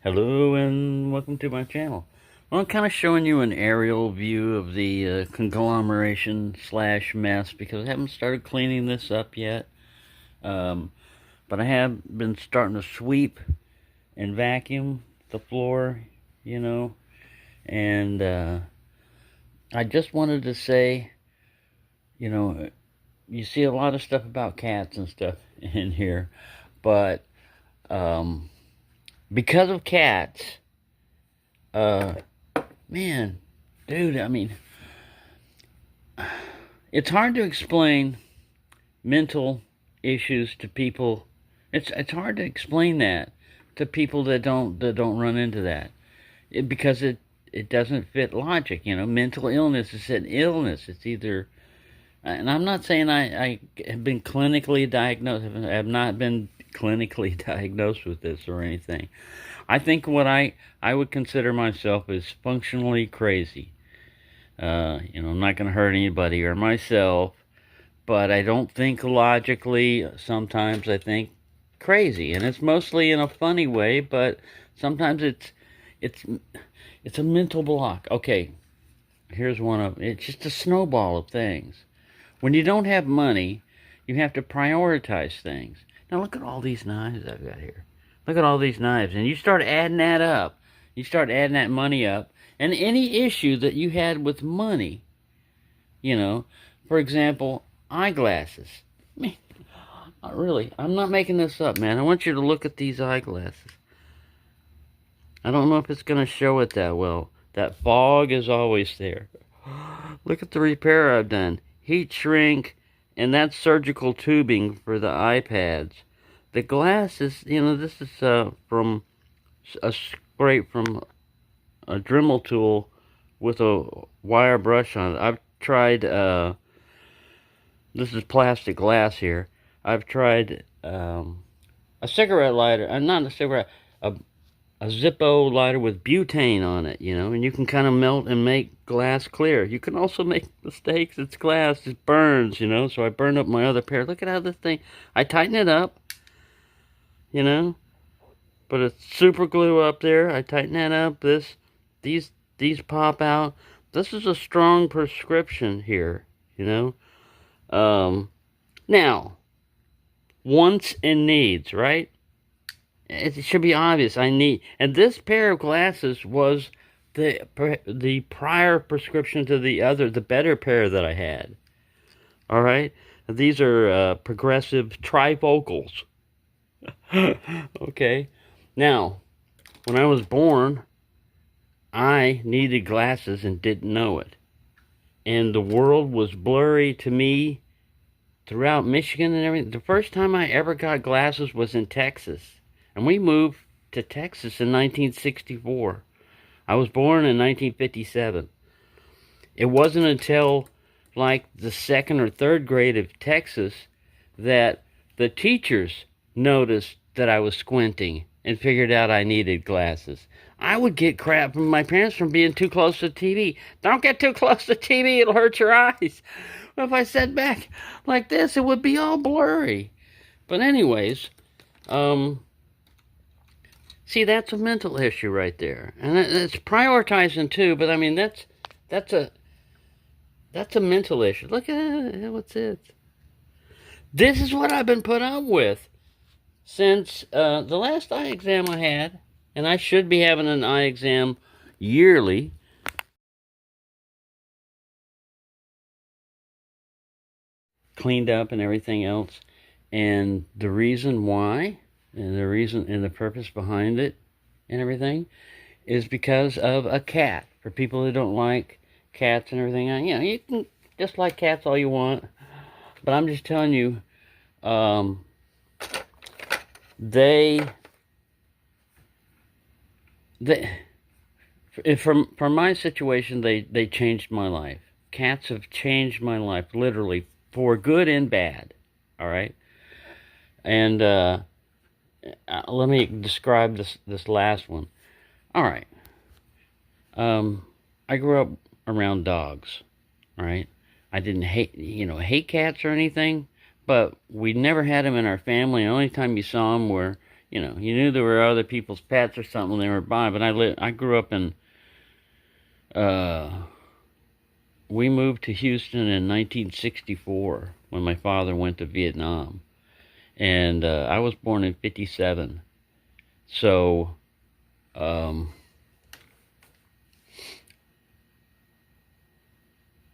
Hello and welcome to my channel. Well, I'm kind of showing you an aerial view of the conglomeration slash mess because I haven't started cleaning this up yet. But I have been starting to sweep and vacuum the floor, you know, and I just wanted to say, you know, you see a lot of stuff about cats and stuff in here, but because of cats, uh, man, dude, I mean, it's hard to explain mental issues to people. It's hard to explain that to people that don't run into that because it doesn't fit logic. Mental illness is an illness. It's either, and I'm not saying I have been clinically diagnosed. I have not been clinically diagnosed with this or anything. I think what I would consider myself is functionally crazy. I'm not going to hurt anybody or myself, but I don't think logically. Sometimes I think crazy, and it's mostly in a funny way, but sometimes it's it's a mental block. Okay, here's one of it's just a snowball of things. When you don't have money, you have to prioritize things. Now look at all these knives I've got here. Look at all these knives, and you start adding that up. You start adding that money up, and any issue that you had with money, for example, eyeglasses. I mean, really, I'm not making this up, man. I want you to look at these eyeglasses. I don't know if it's going to show it that well. That fog is always there. Look at the repair I've done. Heat shrink, and that's surgical tubing for the iPads. The glasses, this is from a scrape from a Dremel tool with a wire brush on it. I've tried, this is plastic glass here. I've tried a cigarette lighter, not a cigarette, a Zippo lighter with butane on it, and you can kind of melt and make glass clear. You can also make mistakes. It's glass, it burns, so I burned up my other pair. Look at how this thing, I tighten it up, but it's super glue up there. I tighten that up. These pop out. This is a strong prescription here, Now, wants and needs, right? It should be obvious. And this pair of glasses was the prior prescription to the better pair that I had. All right, these are progressive trifocals. Okay, now when I was born, I needed glasses and didn't know it, and the world was blurry to me throughout Michigan and everything. The first time I ever got glasses was in Texas, and we moved to Texas in 1964. I was born in 1957. It wasn't until like the second or third grade of Texas that the teachers noticed that I was squinting and figured out I needed glasses. I would get crap from my parents from being too close to the TV. Don't get too close to the TV, it'll hurt your eyes. But if I sat back like this, it would be all blurry. But anyways, see, that's a mental issue right there. And it's prioritizing too, but I mean, that's a mental issue. Look at it, what's it? This is what I've been put up with since the last eye exam I had, and I should be having an eye exam yearly. Cleaned up and everything else. And the reason why, and the reason and the purpose behind it and everything is because of a cat. For people who don't like cats and everything, you can just like cats all you want, but I'm just telling you, they from my situation, they changed my life. Cats have changed my life, literally, for good and bad. All right, and let me describe this last one. All right, I grew up around dogs. All right, I didn't hate cats or anything, but we never had them in our family. The only time you saw them were, you knew there were other people's pets or something they were buying. But I grew up in, uh, we moved to Houston in 1964 when my father went to Vietnam. And I was born in 57. So, um,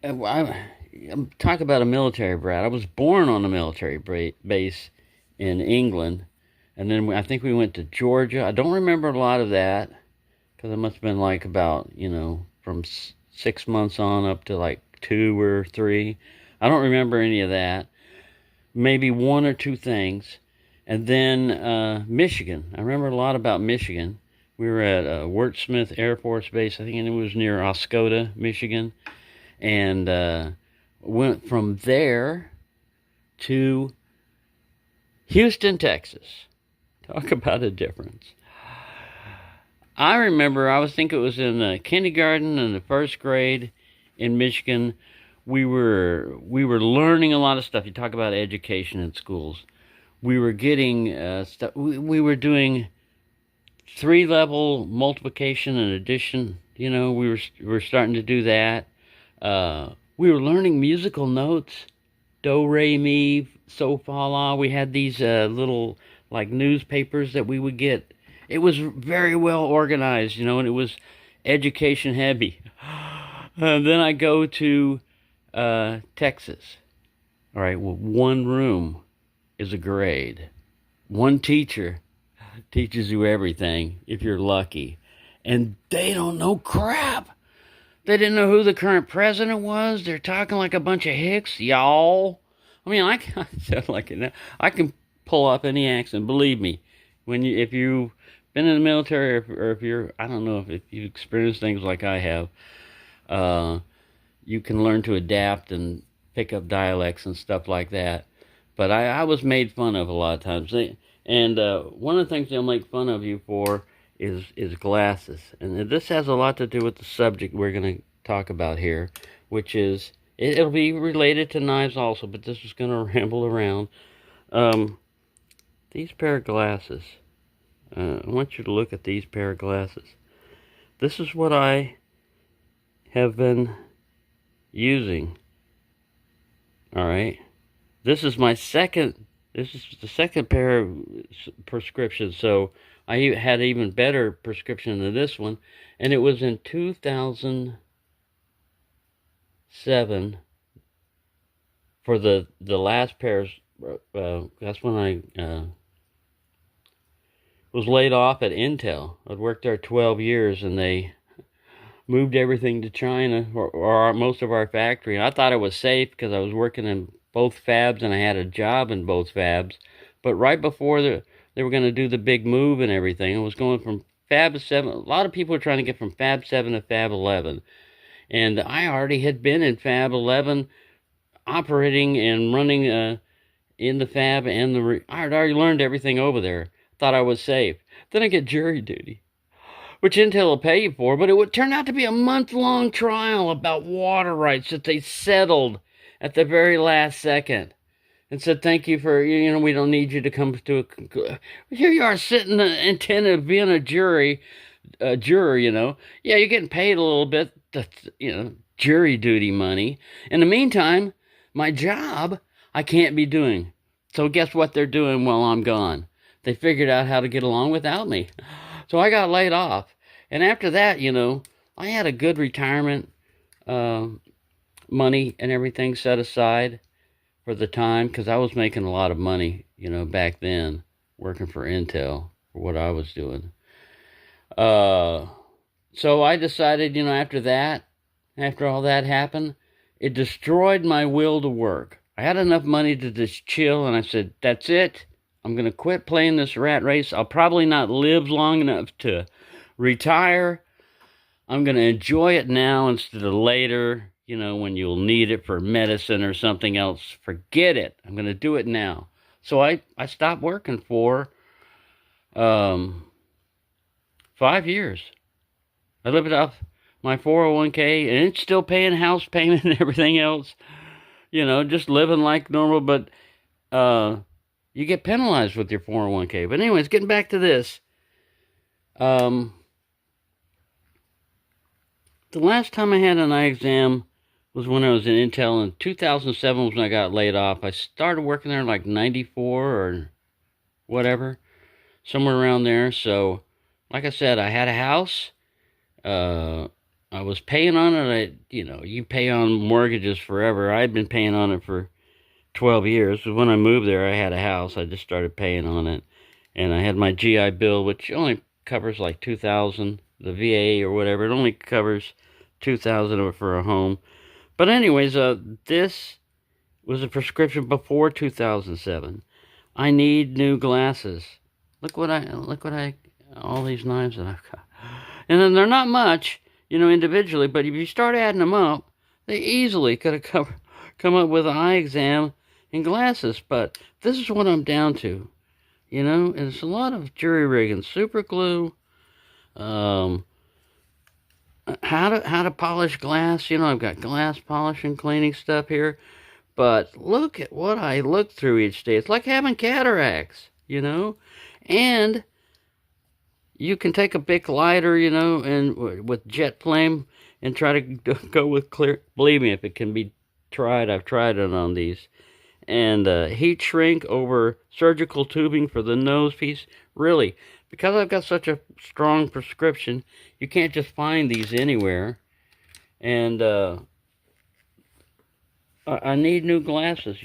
I'm talk about a military brat. I was born on a military base in England, and then I think we went to Georgia. I don't remember a lot of that because it must have been like about from 6 months on up to like 2 or 3. I don't remember any of that. Maybe one or two things, and then Michigan. I remember a lot about Michigan. We were at Wurtsmith Air Force Base. I think it was near Oscoda, Michigan, and went from there to Houston, Texas. Talk about a difference. I remember, I think it was in kindergarten and the first grade in Michigan. We were learning a lot of stuff. You talk about education in schools. We were getting stuff. We were doing 3-level multiplication and addition. We were starting to do that. We were learning musical notes, do, re, mi, so, fa, la. We had these little like newspapers that we would get. It was very well organized, and it was education heavy. And then I go to Texas. All right, well, one room is a grade. One teacher teaches you everything if you're lucky. And they don't know crap. They didn't know who the current president was. They're talking like a bunch of hicks, y'all. I mean, I sound like it now. I can pull off any accent. Believe me, if you've been in the military, or if you're, I don't know if you've experienced things like I have, you can learn to adapt and pick up dialects and stuff like that. But I was made fun of a lot of times. And one of the things they'll make fun of you for is glasses. And this has a lot to do with the subject we're going to talk about here, which is, it'll be related to knives also, but this is going to ramble around. These pair of glasses, I want you to look at these pair of glasses. This is what I have been using. All right. This is the second pair of prescriptions, so I had an even better prescription than this one, and it was in 2007 for the last pairs. That's when I was laid off at Intel. I'd worked there 12 years, and they moved everything to China, or most of our factory. And I thought it was safe because I was working in both fabs and I had a job in both fabs. But right before they were going to do the big move and everything, I was going from Fab 7. A lot of people were trying to get from Fab 7 to Fab 11. And I already had been in Fab 11 operating and running in the fab, and I had already learned everything over there. Thought I was safe. Then I get jury duty, which Intel will pay you for, but it would turn out to be a month-long trial about water rights that they settled at the very last second and said, thank you for, we don't need you to come to a conclusion. Here you are sitting intended of being a juror, Yeah, you're getting paid a little bit, jury duty money. In the meantime, my job, I can't be doing. So guess what they're doing while I'm gone? They figured out how to get along without me. So I got laid off. And after that, I had a good retirement money and everything set aside for the time, because I was making a lot of money, back then, working for Intel for what I was doing. So I decided, after all that happened, it destroyed my will to work. I had enough money to just chill, and I said, that's it. I'm going to quit playing this rat race. I'll probably not live long enough to retire. I'm going to enjoy it now instead of later, when you'll need it for medicine or something else. Forget it. I'm going to do it now. So I stopped working for 5 years. I lived off my 401k, and it's still paying house payment and everything else. Just living like normal, but you get penalized with your 401k. But anyways, getting back to this. The last time I had an eye exam was when I was in Intel in 2007 was when I got laid off. I started working there in like 94 or whatever, somewhere around there. So, like I said, I had a house. I was paying on it. You pay on mortgages forever. I'd been paying on it for 12 years. When I moved there, I had a house. I just started paying on it. And I had my GI Bill, which only covers like 2,000, the VA or whatever. It only covers 2,000 for a home. But anyways, this was a prescription before 2007. I need new glasses. Look what all these knives that I've got. And then they're not much, individually, but if you start adding them up, they easily could have come up with an eye exam and glasses. But this is what I'm down to, and it's a lot of jury rigging, super glue, how to polish glass. I've got glass polishing, cleaning stuff here. But look at what I look through each day. It's like having cataracts, And you can take a Bic lighter, and with jet flame and try to go with clear. Believe me, if it can be tried, I've tried it on these. And heat shrink over surgical tubing for the nose piece. Really, because I've got such a strong prescription, you can't just find these anywhere. And I need new glasses,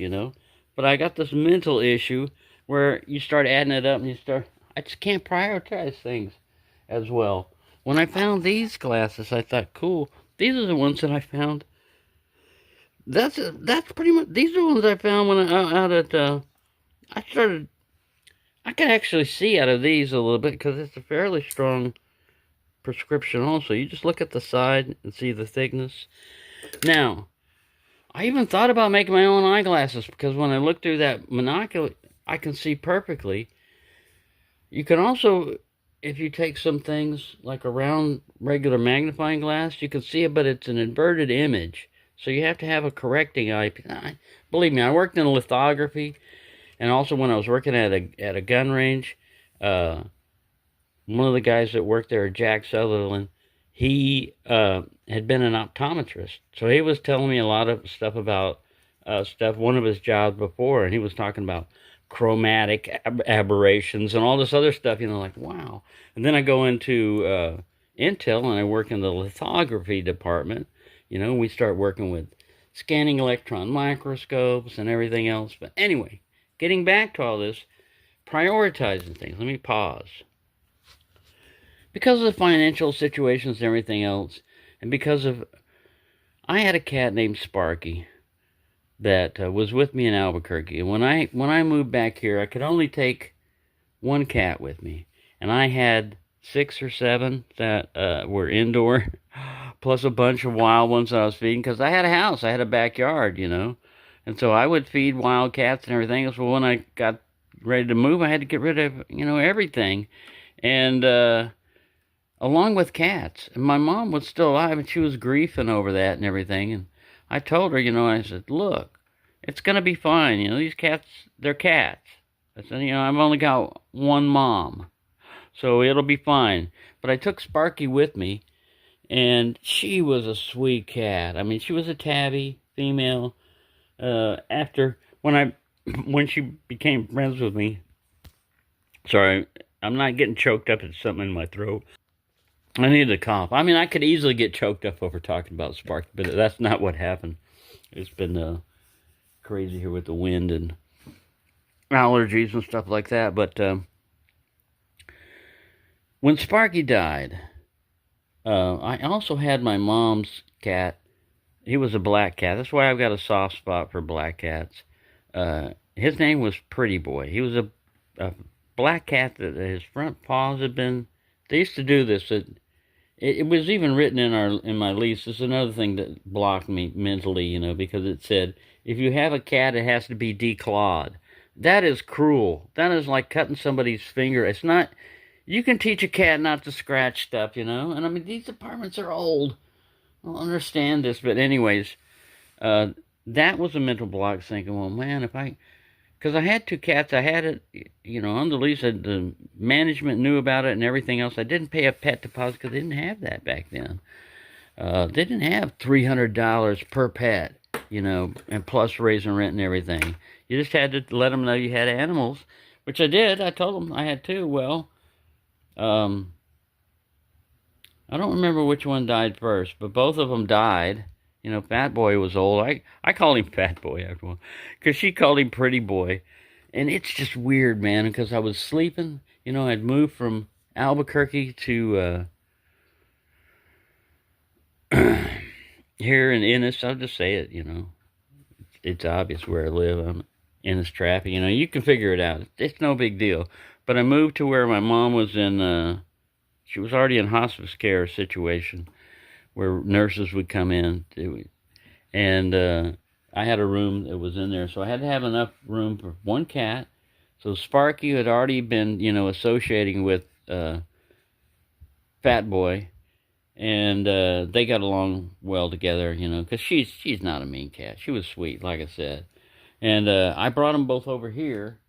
But I got this mental issue where you start adding it up and I just can't prioritize things as well. When I found these glasses, I thought, cool, these are the ones that I found. That's pretty much, these are the ones I found when I could actually see out of these a little bit because it's a fairly strong prescription also. You just look at the side and see the thickness. Now, I even thought about making my own eyeglasses because when I look through that monocular, I can see perfectly. You can also, if you take some things like a round regular magnifying glass, you can see it, but it's an inverted image. So you have to have a correcting eye. Believe me, I worked in lithography, and also when I was working at a gun range, one of the guys that worked there, Jack Sutherland, he had been an optometrist. So he was telling me a lot of stuff about one of his jobs before, and he was talking about chromatic aberrations and all this other stuff, like, wow. And then I go into Intel, and I work in the lithography department. We start working with scanning electron microscopes and everything else. But anyway, getting back to all this, prioritizing things. Let me pause. Because of the financial situations and everything else, and I had a cat named Sparky that was with me in Albuquerque. And when I moved back here, I could only take one cat with me. And I had 6 or 7 that were indoor, plus a bunch of wild ones that I was feeding, because I had a house, I had a backyard, And so I would feed wild cats and everything. So when I got ready to move, I had to get rid of, everything. And along with cats. And my mom was still alive, and she was grieving over that and everything. And I told her, I said, look, it's going to be fine. These cats, they're cats. I said, I've only got one mom, so it'll be fine. But I took Sparky with me, and she was a sweet cat. I mean, she was a tabby female. When she became friends with me, sorry, I'm not getting choked up. It's something in my throat. I needed a cough. I mean, I could easily get choked up over talking about Sparky, but that's not what happened. It's been crazy here with the wind and allergies and stuff like that. But when Sparky died, I also had my mom's cat. He was a black cat. That's why I've got a soft spot for black cats. His name was Pretty Boy. He was a black cat that his front paws had been... They used to do this. It was even written in my lease. This is another thing that blocked me mentally, because it said, if you have a cat, it has to be declawed. That is cruel. That is like cutting somebody's finger. It's not... You can teach a cat not to scratch stuff, And I mean, these apartments are old. I don't understand this. But anyways, that was a mental block, thinking, well, man, because I had two cats. I had it, on the lease. The management knew about it and everything else. I didn't pay a pet deposit because they didn't have that back then. They didn't have $300 per pet, and plus raising rent and everything. You just had to let them know you had animals, which I did. I told them I had two. Well, I don't remember which one died first, but both of them died. Fat Boy was old. I called him Fat Boy after one, because she called him Pretty Boy. And it's just weird, man, because I was sleeping. I'd moved from Albuquerque to here in Ennis. I'll just say it, It's obvious where I live. I'm Ennis traffic. You can figure it out. It's no big deal. But I moved to where my mom was in, she was already in hospice care situation where nurses would come in. And I had a room that was in there. So I had to have enough room for one cat. So Sparky had already been, associating with Fat Boy. And they got along well together, because she's not a mean cat. She was sweet, like I said. And I brought them both over here.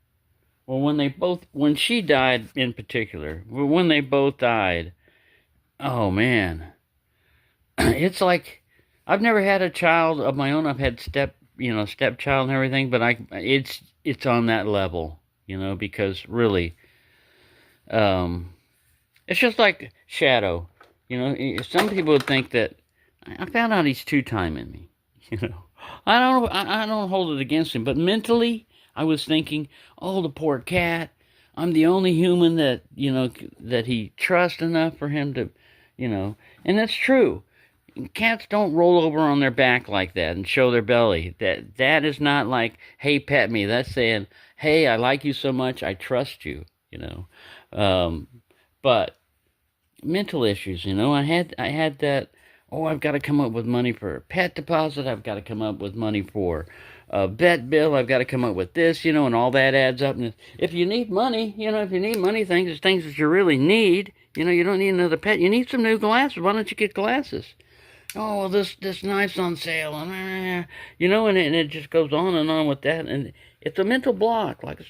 Well, when she died in particular, when they both died, oh man, it's like I've never had a child of my own. I've had stepchild and everything, but it's on that level, because really, it's just like Shadow. Some people would think that I found out he's two-timing me. I don't hold it against him, but mentally, I was thinking, oh, the poor cat. I'm the only human that that he trusts enough for him to, and that's true. Cats don't roll over on their back like that and show their belly. That is not like, hey, pet me. That's saying, hey, I like you so much, I trust you. But mental issues, I had that. Oh, I've got to come up with money for a pet deposit. I've got to come up with money for a vet bill. I've got to come up with this, and all that adds up. And if you need money, things that you really need. You don't need another pet. You need some new glasses. Why don't you get glasses? Oh, well, this knife's on sale, and and it just goes on and on with that, and it's a mental block. Like,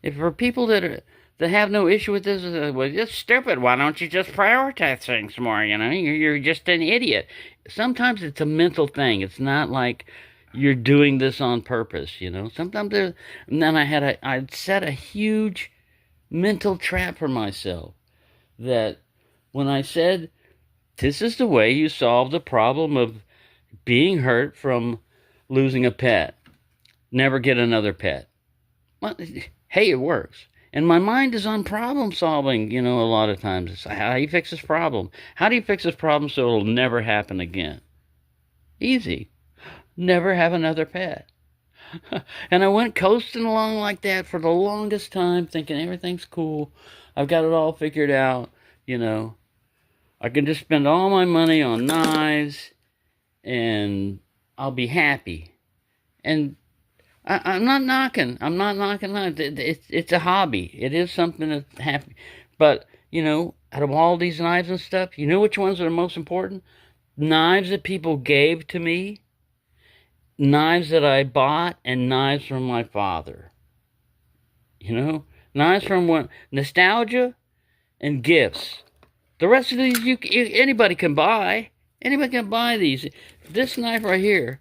if for people that have no issue with this, well, it's stupid. Why don't you just prioritize things more? You're just an idiot. Sometimes it's a mental thing. It's not like you're doing this on purpose. Sometimes and then I'd set a huge mental trap for myself that when I said, this is the way you solve the problem of being hurt from losing a pet. Never get another pet. Well, hey, it works. And my mind is on problem solving, a lot of times. It's how do you fix this problem? How do you fix this problem so it'll never happen again? Easy. Never have another pet. And I went coasting along like that for the longest time, thinking everything's cool. I've got it all figured out, I can just spend all my money on knives, and I'll be happy. And I'm not knocking. I'm not knocking knives. It's a hobby. It is something that's happy. But, out of all these knives and stuff, which ones are the most important? Knives that people gave to me, knives that I bought, and knives from my father. Knives from nostalgia and gifts. The rest of these, anybody can buy. Anybody can buy these. This knife right here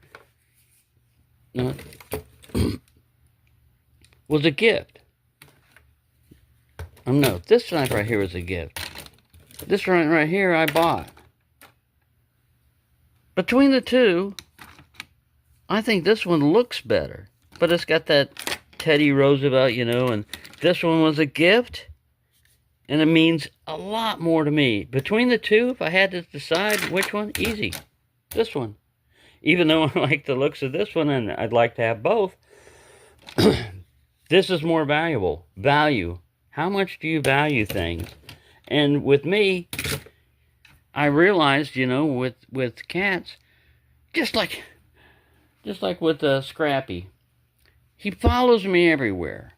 was a gift. No, this knife right here was a gift. This right here I bought. Between the two, I think this one looks better. But it's got that Teddy Roosevelt, and this one was a gift. And it means a lot more to me. Between the two, if I had to decide which one, easy. This one. Even though I like the looks of this one and I'd like to have both, this is more valuable. Value. How much do you value things? And with me, I realized, with cats, just like with Scrappy, he follows me everywhere.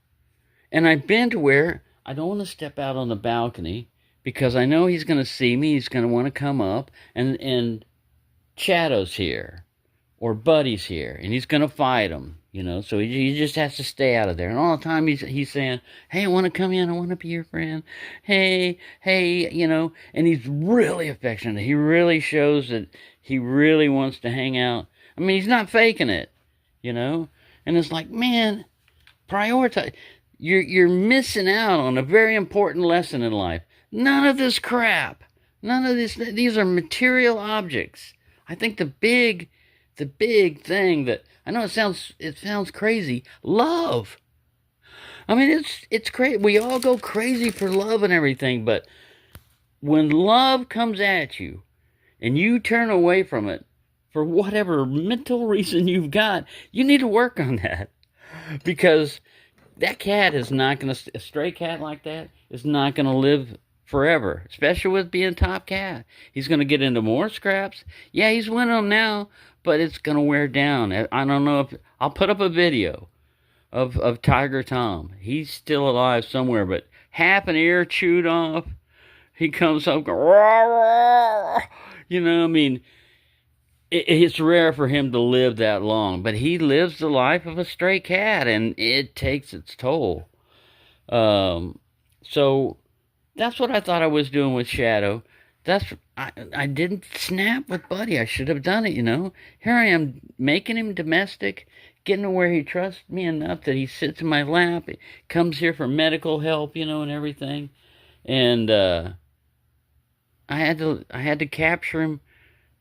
And I've been to where I don't want to step out on the balcony because I know he's going to see me. He's going to want to come up, and Shadow's here. or Buddy's here, and he's gonna fight him, you know. So he just has to stay out of there. And all the time he's saying, "Hey, I want to come in. I want to be your friend. Hey, hey, you know." And he's really affectionate. He really shows that he really wants to hang out. I mean, he's not faking it, you know. And it's like, man, prioritize. You're missing out on a very important lesson in life. None of this crap. None of this. These are material objects. I think the big thing that I know it sounds crazy. Love. I mean, it's crazy. We all go crazy for love and everything, but when love comes at you and you turn away from it for whatever mental reason you've got, you need to work on that, because that cat is not going to, a stray cat like that is not going to live forever, especially with being top cat. He's going to get into more scraps. Yeah, he's winning them now, but it's going to wear down. I don't know if I'll put up a video of Tiger Tom. He's still alive somewhere, but half an ear chewed off. He comes up going, rah, rah. You know, I mean, it's rare for him to live that long, but he lives the life of a stray cat, and it takes its toll. So that's what I thought I was doing with Shadow. I didn't snap with Buddy. I should have done it, you know. Here I am making him domestic, getting to where he trusts me enough that he sits in my lap, he comes here for medical help, you know, and everything. And I had to capture him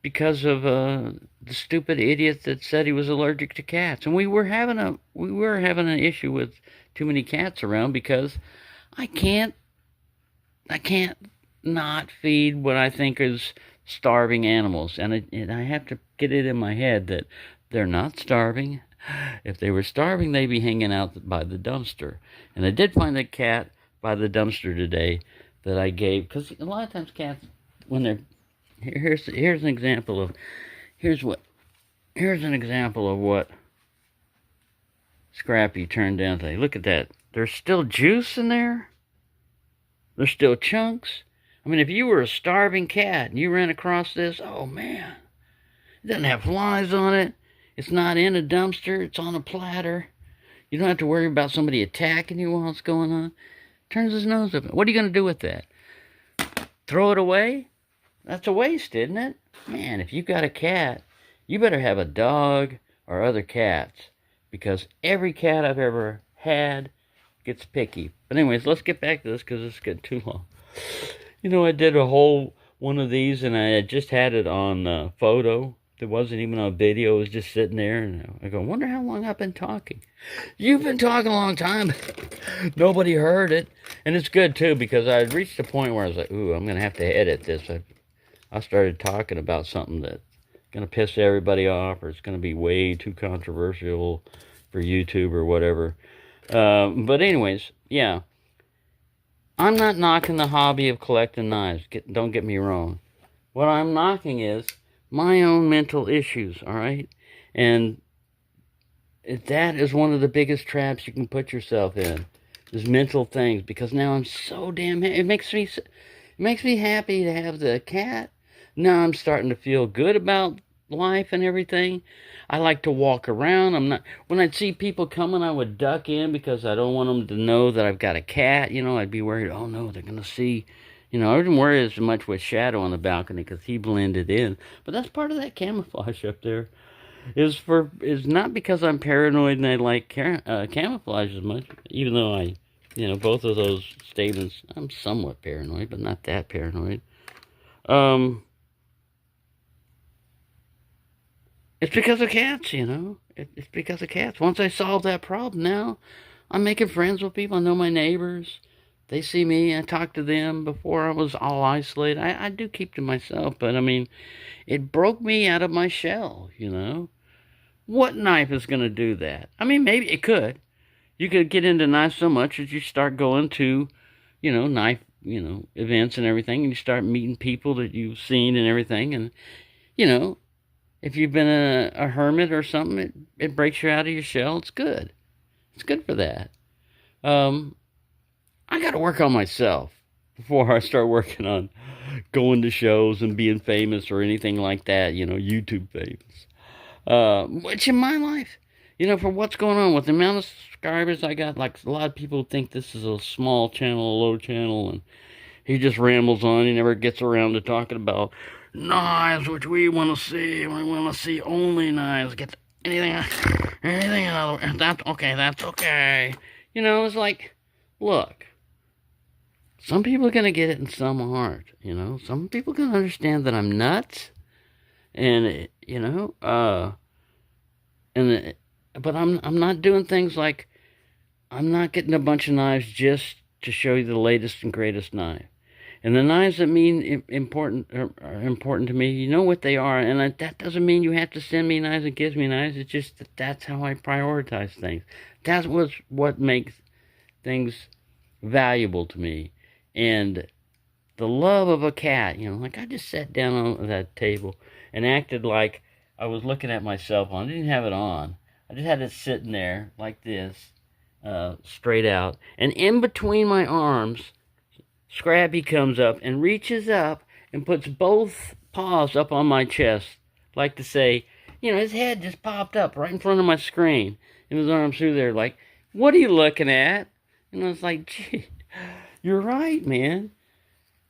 because of the stupid idiot that said he was allergic to cats. And we were having an issue with too many cats around, because I can't not feed what I think is starving animals. And I have to get it in my head that they're not starving. If they were starving, they'd be hanging out by the dumpster. And I did find a cat by the dumpster today that I gave, because a lot of times cats, when they're, here's an example of, here's an example of what Scrappy turned down today. Look at that. There's still juice in there. There's still chunks. I mean, if you were a starving cat and you ran across this, oh man, it doesn't have flies on it. It's not in a dumpster. It's on a platter. You don't have to worry about somebody attacking you while it's going on. Turns his nose up. What are you going to do with that? Throw it away? That's a waste, isn't it? Man, if you got a cat, you better have a dog or other cats, because every cat I've ever had gets picky. But anyways, let's get back to this, because it's getting too long. You know, I did a whole one of these, and I had just had it on photo. There wasn't even on video. It was just sitting there, and I go, wonder how long I've been talking. You've been talking a long time. Nobody heard it. And it's good, too, because I had reached a point where I was like, ooh, I'm going to have to edit this. I started talking about something that's going to piss everybody off, or it's going to be way too controversial for YouTube or whatever. But anyways, yeah. I'm not knocking the hobby of collecting knives. Don't get me wrong. What I'm knocking is my own mental issues, all right? And that is one of the biggest traps you can put yourself in, is mental things, because now I'm so damn happy. It makes me happy to have the cat. Now I'm starting to feel good about life and everything. I like to walk around. When I'd see people coming, I would duck in, because I don't want them to know that I've got a cat. You know, I'd be worried, oh no, they're going to see. You know, I didn't worry as much with Shadow on the balcony, because he blended in. But that's part of that camouflage up there. Is not because I'm paranoid and I like camouflage as much, even though both of those statements, I'm somewhat paranoid, but not that paranoid. It's because of cats, you know. It's because of cats. Once I solve that problem, now I'm making friends with people. I know my neighbors. They see me. I talk to them. Before I was all isolated. I do keep to myself, but I mean, it broke me out of my shell, you know. What knife is going to do that? I mean, maybe it could. You could get into knives so much that you start going to, knife, events and everything, and you start meeting people that you've seen and everything, and, if you've been a hermit or something, it breaks you out of your shell. It's good. It's good for that. I got to work on myself before I start working on going to shows and being famous or anything like that, YouTube famous. Which in my life, for what's going on with the amount of subscribers I got, like a lot of people think this is a small channel, a low channel, and he just rambles on. He never gets around to talking about knives, which we want to see. We want to see only knives. Get anything out of that's okay. That's okay. It's like, look, some people are gonna get it and some aren't. Some people are gonna understand that I'm nuts, and but I'm not doing things like I'm not getting a bunch of knives just to show you the latest and greatest knife. And the knives that mean important are important to me. You know what they are, and that doesn't mean you have to send me knives and give me knives. It's just that's how I prioritize things. That's what makes things valuable to me. And the love of a cat, like I just sat down on that table and acted like I was looking at my cell phone. I didn't have it on. I just had it sitting there like this, straight out. And in between my arms, Scrappy comes up and reaches up and puts both paws up on my chest, like to say, his head just popped up right in front of my screen, and his arms through there, like, what are you looking at? And I was like, gee, you're right, man.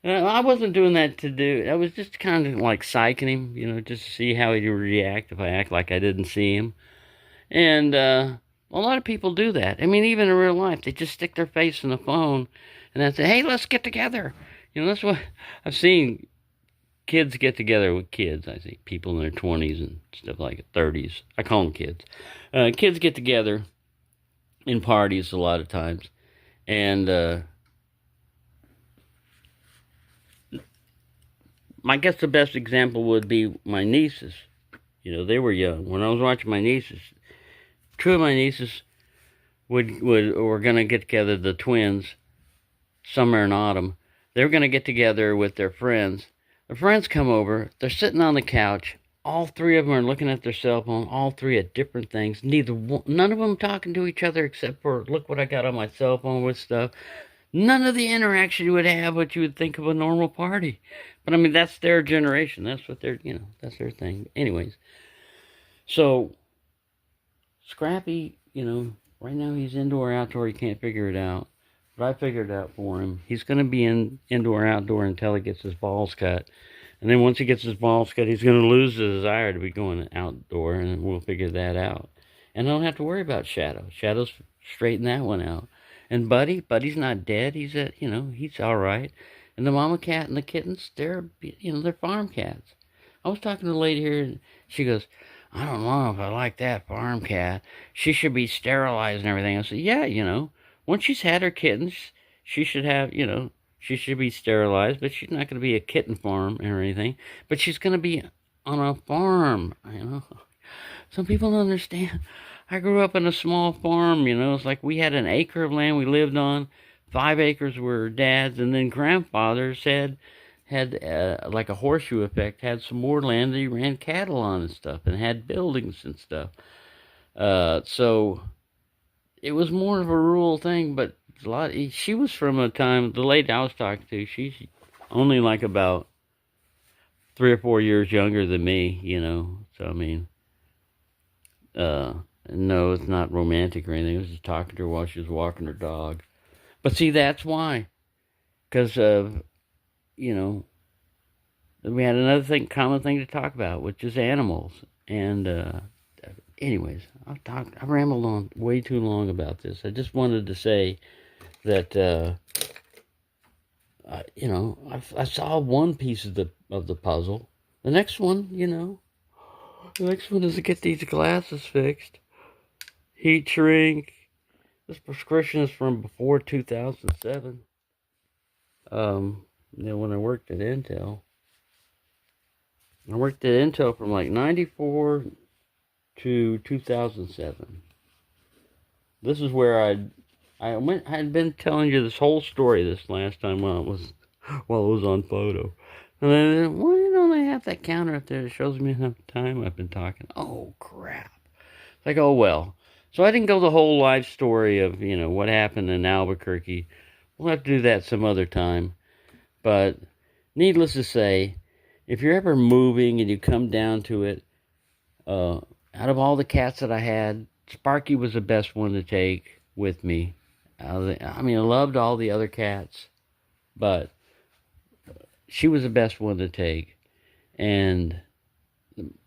I wasn't doing that to do. I was just kind of like psyching him, just to see how he'd react if I act like I didn't see him. And a lot of people do that. I mean, even in real life, they just stick their face in the phone and then say, hey, let's get together. That's what I've seen kids get together with kids. I see people in their 20s and stuff like 30s. I call them kids. Kids get together in parties a lot of times. And I guess the best example would be my nieces. They were young. When I was watching my nieces, two of my nieces were going to get together, the twins, summer and autumn. They were going to get together with their friends. The friends come over. They're sitting on the couch. All three of them are looking at their cell phone. All three at different things. None of them talking to each other except for, look what I got on my cell phone with stuff. None of the interaction you would have what you would think of a normal party. But I mean, that's their generation. That's what they're, that's their thing. Anyways. So, Scrappy, right now he's indoor, outdoor. He can't figure it out. But I figured it out for him. He's going to be indoor, outdoor until he gets his balls cut. And then once he gets his balls cut, he's going to lose the desire to be going outdoor, and we'll figure that out. And I don't have to worry about Shadow. Shadow's straighten that one out. And Buddy's not dead. He's he's all right. And the mama cat and the kittens, they're farm cats. I was talking to a lady here, and she goes, I don't know if I like that farm cat. She should be sterilized and everything. I said, yeah, once she's had her kittens, she should have, she should be sterilized, but she's not going to be a kitten farm or anything. But she's going to be on a farm, Some people don't understand. I grew up in a small farm, it's like we had an acre of land we lived on. 5 acres were Dad's, and then grandfather's had like a horseshoe effect, had some more land that he ran cattle on and stuff, and had buildings and stuff. So it was more of a rural thing, but she was from a time, the lady I was talking to, she's only like about 3 or 4 years younger than me, so I mean, no, it's not romantic or anything. I was just talking to her while she was walking her dog. But see, that's why. Because, we had another common thing to talk about, which is animals. And, anyways, I rambled on way too long about this. I just wanted to say that, I saw one piece of the puzzle. The next one, the next one is to get these glasses fixed. Heat shrink. This prescription is from before 2007. When I worked at Intel. I worked at Intel from like 94 to 2007. This is where I had been telling you this whole story this last time while it was on photo. And then, why don't I have that counter up there that shows me how much time I've been talking? Oh, crap. It's like, oh, well. So I didn't go the whole life story of, what happened in Albuquerque. We'll have to do that some other time. But needless to say, if you're ever moving and you come down to it, out of all the cats that I had, Sparky was the best one to take with me. I mean, I loved all the other cats, but she was the best one to take. And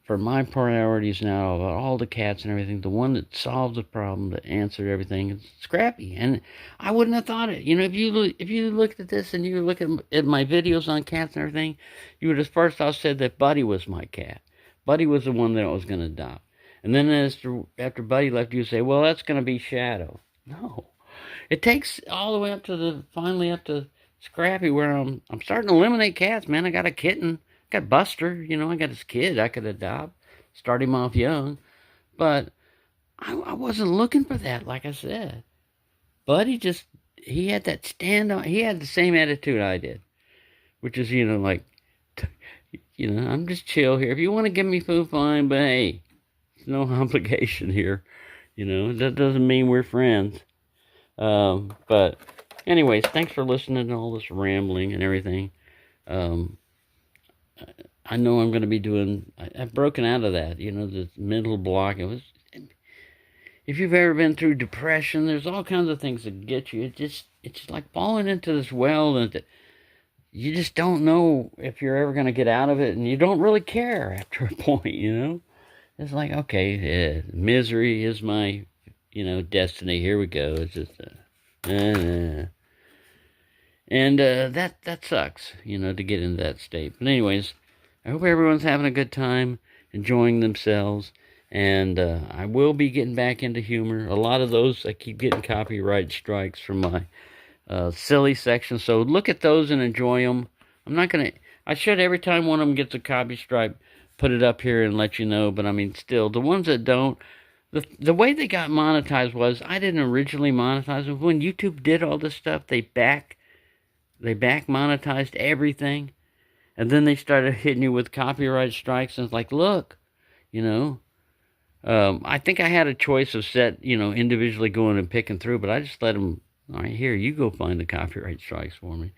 for my priorities now, about all the cats and everything, the one that solved the problem, that answered everything, is Scrappy. And I wouldn't have thought it. You know, if you looked at this and you look at my videos on cats and everything, you would have first off said that Buddy was my cat. Buddy was the one that I was going to adopt. And then after Buddy left, you say, well, that's going to be Shadow. No. It takes all the way up to finally up to Scrappy, where I'm starting to eliminate cats, man. I got a kitten. Got Buster, you know, I got his kid I could adopt, start him off young. But I wasn't looking for that, like I said. Buddy he had that he had the same attitude I did, which is, you know, like, you know, I'm just chill here. If you want to give me food, fine, but hey, there's no obligation here. You know, that doesn't mean we're friends. But anyways, thanks for listening to all this rambling and everything. I know I'm going to be doing, I've broken out of that, you know, the mental block. If you've ever been through depression, there's all kinds of things that get you. It's just like falling into this well that you just don't know if you're ever going to get out of it, and you don't really care after a point, you know? It's like, okay, yeah, misery is my, you know, destiny. Here we go. It's just, and that sucks, you know, to get into that state. But anyways, I hope everyone's having a good time, enjoying themselves, and I will be getting back into humor. A lot of those, I keep getting copyright strikes from my silly section, so look at those and enjoy them. I should, every time one of them gets a copy strike, put it up here and let you know, but I mean, still, the ones that don't, the way they got monetized was, I didn't originally monetize them. When YouTube did all this stuff, they back monetized everything. And then they started hitting you with copyright strikes, and it's like, look, you know, I think I had a choice of individually going and picking through, but I just let them, all right, here, you go find the copyright strikes for me.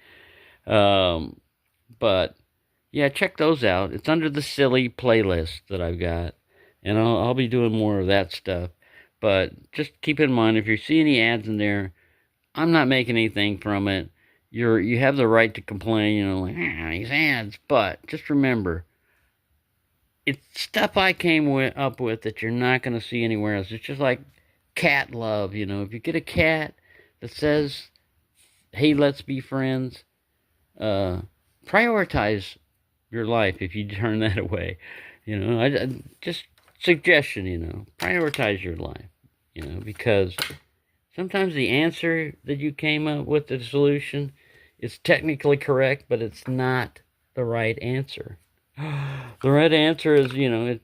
But, yeah, check those out. It's under the silly playlist that I've got, and I'll be doing more of that stuff. But just keep in mind, if you see any ads in there, I'm not making anything from it. You have the right to complain, you know, like, these ads, but just remember, it's stuff I came up with that you're not going to see anywhere else. It's just like cat love, you know. If you get a cat that says, hey, let's be friends, prioritize your life if you turn that away. You know, I just suggestion, you know, prioritize your life, you know, because sometimes the answer that you came up with, the solution, is technically correct, but it's not the right answer. The right answer is, you know,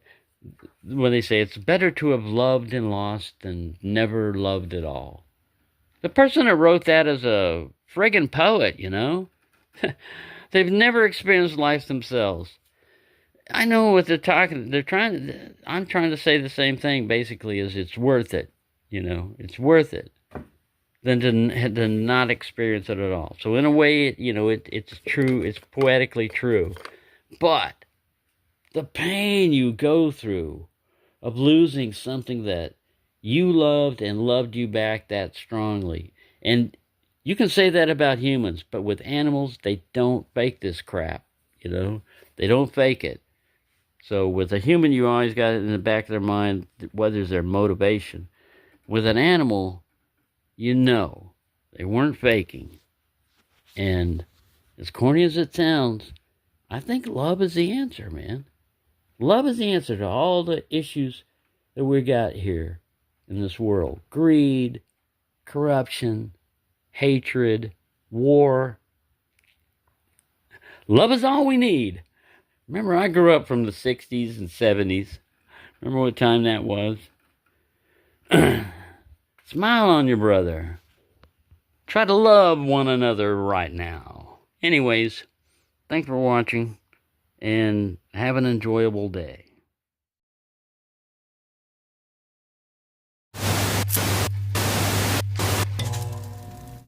when they say it's better to have loved and lost than never loved at all. The person that wrote that is a friggin' poet, you know? They've never experienced life themselves. I know what I'm trying to say the same thing, basically, is it's worth it. You know, it's worth it than to not experience it at all. So in a way, you know, it's true, it's poetically true. But the pain you go through of losing something that you loved and loved you back that strongly. And you can say that about humans, but with animals, they don't fake this crap, you know? They don't fake it. So with a human, you always got it in the back of their mind, what is their motivation. With an animal, you know, they weren't faking. And as corny as it sounds, I think love is the answer, man. Love is the answer to all the issues that we got here in this world. Greed, corruption, hatred, war. Love is all we need. Remember, I grew up from the 60s and 70s. Remember what time that was? Smile on your brother. Try to love one another right now. Anyways, thanks for watching, and have an enjoyable day.